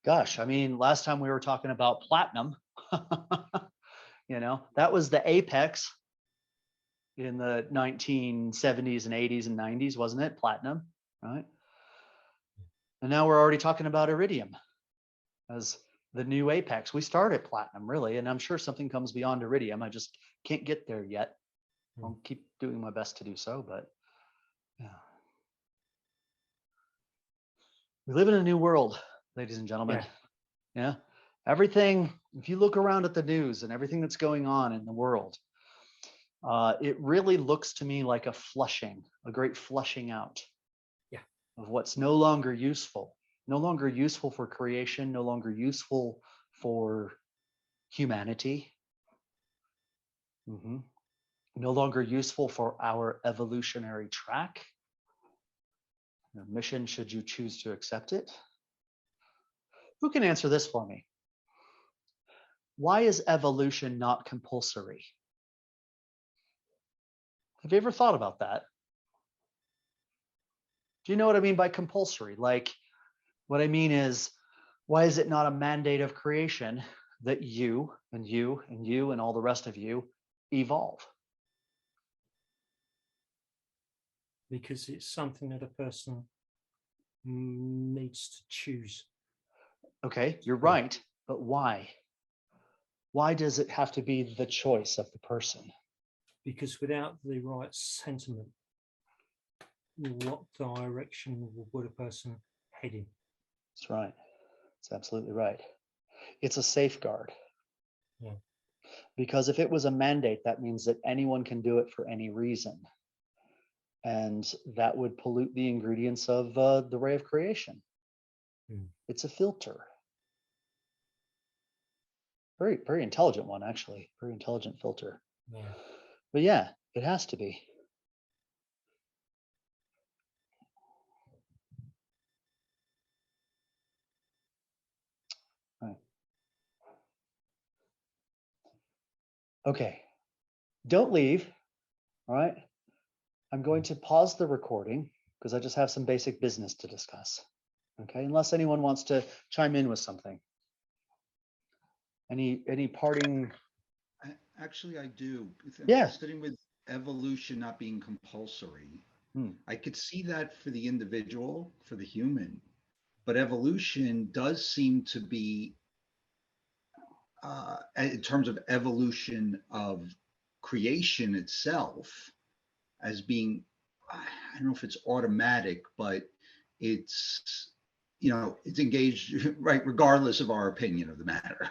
Gosh, I mean, last time we were talking about platinum, you know, that was the apex in the 1970s and 80s and 90s, wasn't it? Platinum, right? And now we're already talking about iridium as the new apex. We start at platinum, really, and I'm sure something comes beyond iridium. I just can't get there yet. I'll keep doing my best to do so, but yeah. We live in a new world, ladies and gentlemen. Yeah. Everything, if you look around at the news and everything that's going on in the world, it really looks to me like a flushing, a great flushing out of what's no longer useful for creation, no longer useful for humanity, no longer useful for our evolutionary track, mission, should you choose to accept it. Who can answer this for me? Why is evolution not compulsory? Have you ever thought about that? Do you know what I mean by compulsory? Like What I mean is, why is it not a mandate of creation that you and you and you and all the rest of you evolve? Because it's something that a person needs to choose. Okay, you're right, but why? Why does it have to be the choice of the person? Because without the right sentiment, what direction would a person head in? That's right. That's absolutely right. It's a safeguard. Yeah. Because if it was a mandate, that means that anyone can do it for any reason. And that would pollute the ingredients of the ray of creation. It's a filter. Very, very intelligent one, actually. Very intelligent filter. Yeah. But yeah, it has to be. Right. Okay. Don't leave. All right. I'm going to pause the recording because I just have some basic business to discuss. Okay. Unless anyone wants to chime in with something. Any parting? Actually, I do. Yeah. Sitting with evolution not being compulsory, Hmm. I could see that for the individual, for the human, but evolution does seem to be, in terms of evolution of creation itself, as being, I don't know if it's automatic, but it's, it's engaged, right, regardless of our opinion of the matter.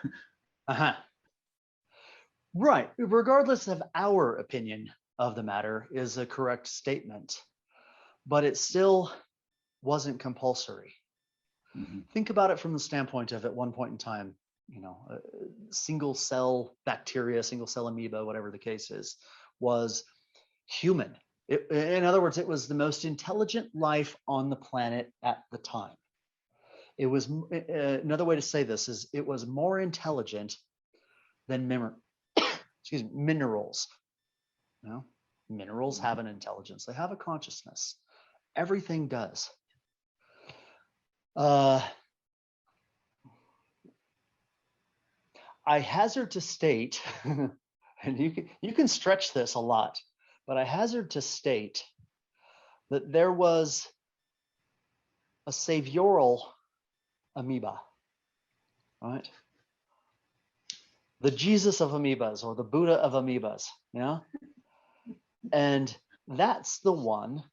Uh-huh. Right. Regardless of our opinion of the matter is a correct statement, but it still wasn't compulsory. Mhm. Think about it from the standpoint of at one point in time, single cell bacteria, single cell amoeba, whatever the case is, was human. In other words, it was the most intelligent life on the planet at the time. It was, another way to say this is it was more intelligent than minerals. Minerals have an intelligence. They have a consciousness. Everything does. I hazard to state, and you can stretch this a lot, but I hazard to state that there was a savioral amoeba, right? The Jesus of amoebas, or the Buddha of amoebas, and that's the one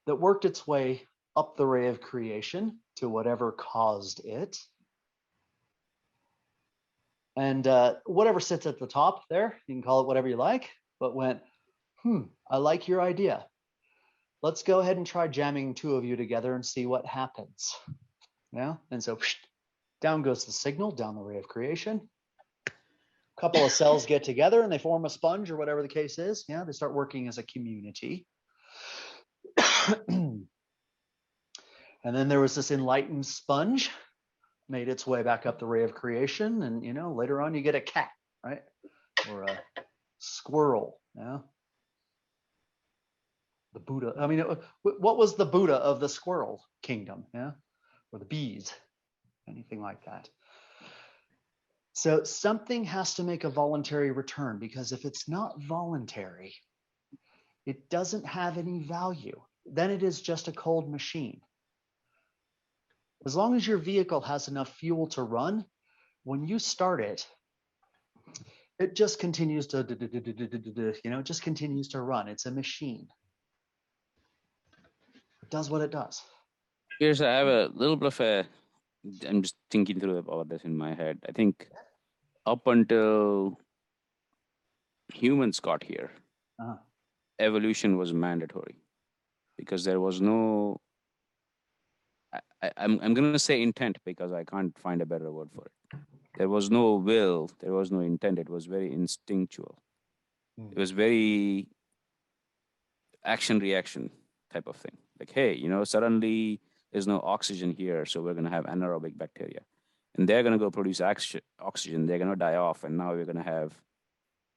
that worked its way up the ray of creation to whatever caused it. And whatever sits at the top there, you can call it whatever you like, but went, I like your idea. Let's go ahead and try jamming two of you together and see what happens. And so down goes the signal, down the ray of creation. A couple of cells get together and they form a sponge or whatever the case is. They start working as a community. And then there was this enlightened sponge, made its way back up the ray of creation. And, later on you get a cat, right? Or a squirrel. The Buddha. I mean, what was the Buddha of the squirrel kingdom? Or the bees, anything like that. So something has to make a voluntary return, because if it's not voluntary, it doesn't have any value. Then it is just a cold machine. As long as your vehicle has enough fuel to run, when you start it, it just continues to, it just continues to run. It's a machine. It does what it does. Here's, I have a little bit of I'm just thinking through all of this in my head. I think up until humans got here, evolution was mandatory, because there was no, I'm going to say intent, because I can't find a better word for it. There was no will, there was no intent. It was very instinctual. It was very action reaction type of thing. Like, hey, suddenly there's no oxygen here, so we're going to have anaerobic bacteria. And they're going to go produce oxygen. They're going to die off. And now we're going to have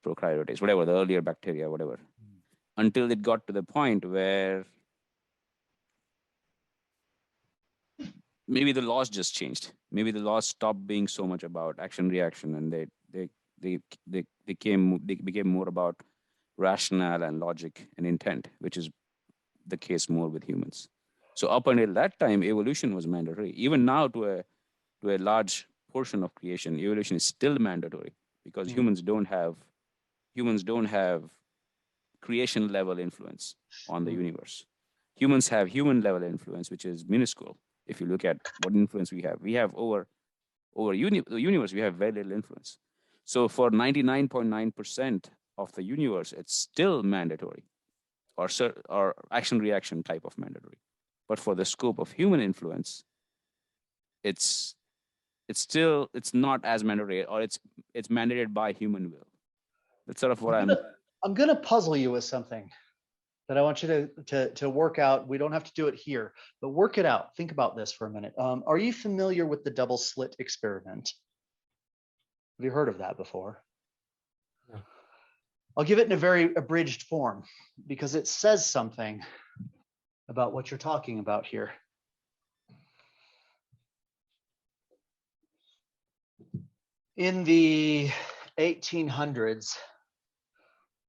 prokaryotes, whatever, the earlier bacteria, whatever. Until it got to the point where maybe the laws just changed. Maybe the laws stopped being so much about action reaction, and they became more about rationale and logic and intent, which is the case more with humans. So up until that time, evolution was mandatory. Even now, to a large portion of creation, evolution is still mandatory because humans don't have creation level influence on the universe. Humans have human level influence, which is minuscule. If you look at what influence we have over the universe, we have very little influence. So for 99.9% of the universe, it's still mandatory, or action reaction type of mandatory. But for the scope of human influence, it's not as mandatory, or it's mandated by human will. That's sort of what I'm gonna puzzle you with something that I want you to work out. We don't have to do it here, but work it out. Think about this for a minute. Are you familiar with the double slit experiment? Have you heard of that before? No. I'll give it in a very abridged form because it says something about what you're talking about here. In the 1800s,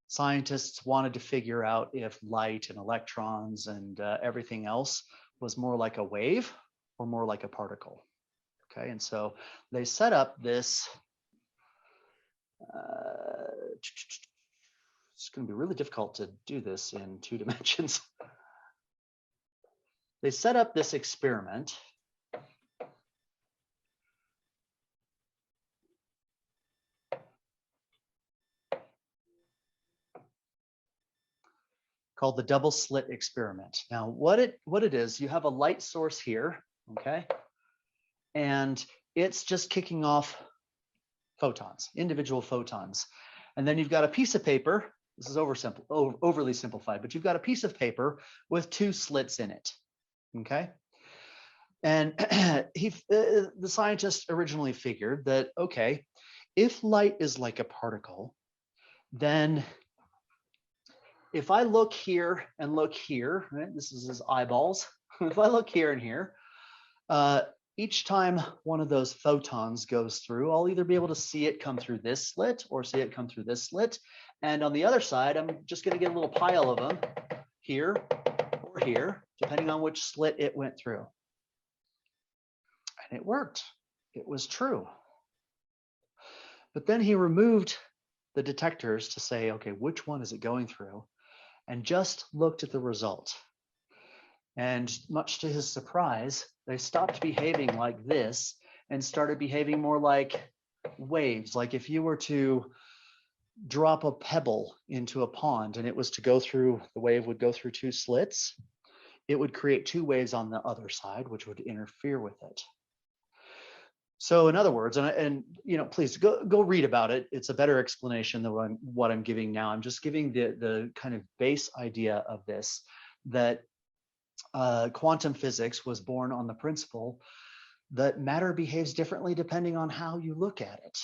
scientists wanted to figure out if light and electrons and everything else was more like a wave or more like a particle. Okay, and so they set up this. It's going to be really difficult to do this in 2 dimensions. They set up this experiment called the double slit experiment. Now, what it is, you have a light source here, okay? And it's just kicking off photons, individual photons. And then you've got a piece of paper. This is overly simplified, but you've got a piece of paper with 2 slits in it, okay? And the scientist originally figured that, okay, if light is like a particle, then if I look here and look here, right, this is his eyeballs. If I look here and here, each time one of those photons goes through, I'll either be able to see it come through this slit or see it come through this slit. And on the other side, I'm just going to get a little pile of them here or here, depending on which slit it went through. And it worked. It was true. But then he removed the detectors to say, okay, which one is it going through? And just looked at the result. And much to his surprise, they stopped behaving like this and started behaving more like waves. Like if you were to drop a pebble into a pond and it was to go through, the wave would go through 2 slits, it would create 2 waves on the other side, which would interfere with it. So in other words, and you know, please go read about it. It's a better explanation than what I'm giving now. I'm just giving the kind of base idea of this, that quantum physics was born on the principle that matter behaves differently depending on how you look at it.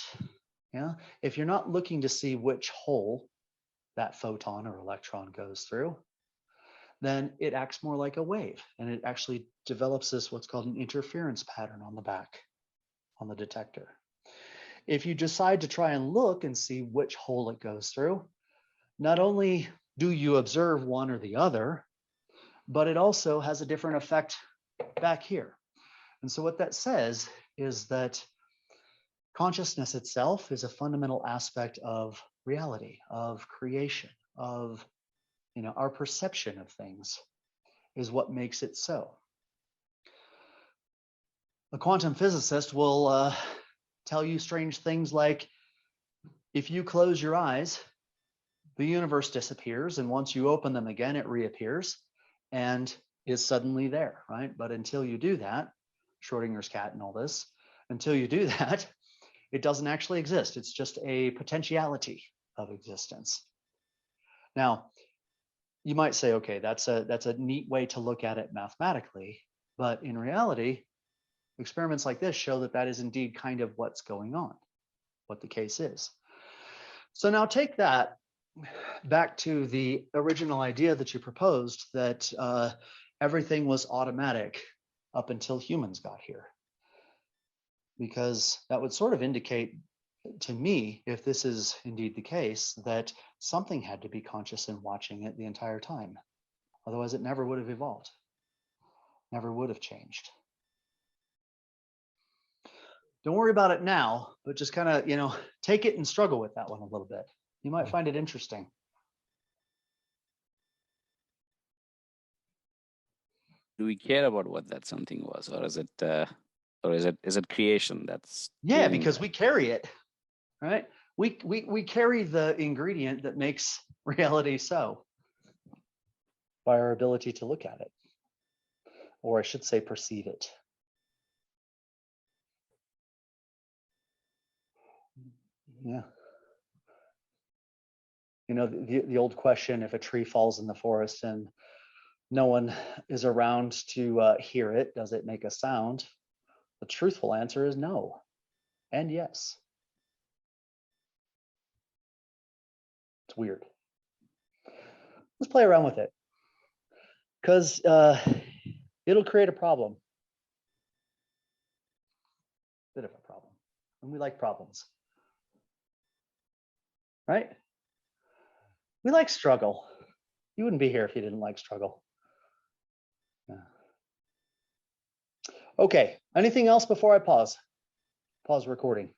Yeah, if you're not looking to see which hole that photon or electron goes through, then it acts more like a wave, and it actually develops this what's called an interference pattern on the back, on the detector. If you decide to try and look and see which hole it goes through, not only do you observe one or the other, but it also has a different effect back here. And so what that says is that consciousness itself is a fundamental aspect of reality, of creation, of, you know, our perception of things is what makes it so. A quantum physicist will tell you strange things like, if you close your eyes, the universe disappears, and once you open them again, it reappears and is suddenly there, right? But until you do that, Schrodinger's cat and all this, until you do that, it doesn't actually exist. It's just a potentiality of existence. Now, you might say, okay, that's a neat way to look at it mathematically, but in reality, experiments like this show that that is indeed kind of what's going on, what the case is. So now take that back to the original idea that you proposed, that everything was automatic up until humans got here. Because that would sort of indicate to me, if this is indeed the case, that something had to be conscious and watching it the entire time. Otherwise, it never would have evolved, never would have changed. Don't worry about it now, but just kind of, take it and struggle with that one a little bit. You might find it interesting. Do we care about what that something was, or is it creation that's Yeah, doing because that? we carry it, right? We carry the ingredient that makes reality so by our ability to look at it, or I should say perceive it. Yeah. The old question, if a tree falls in the forest and no one is around to hear it, does it make a sound? The truthful answer is no and yes. It's weird. Let's play around with it, because it'll create a problem. Bit of a problem. And we like problems. Right? We like struggle. You wouldn't be here if you didn't like struggle. Yeah. Okay. Anything else before I pause? Pause recording.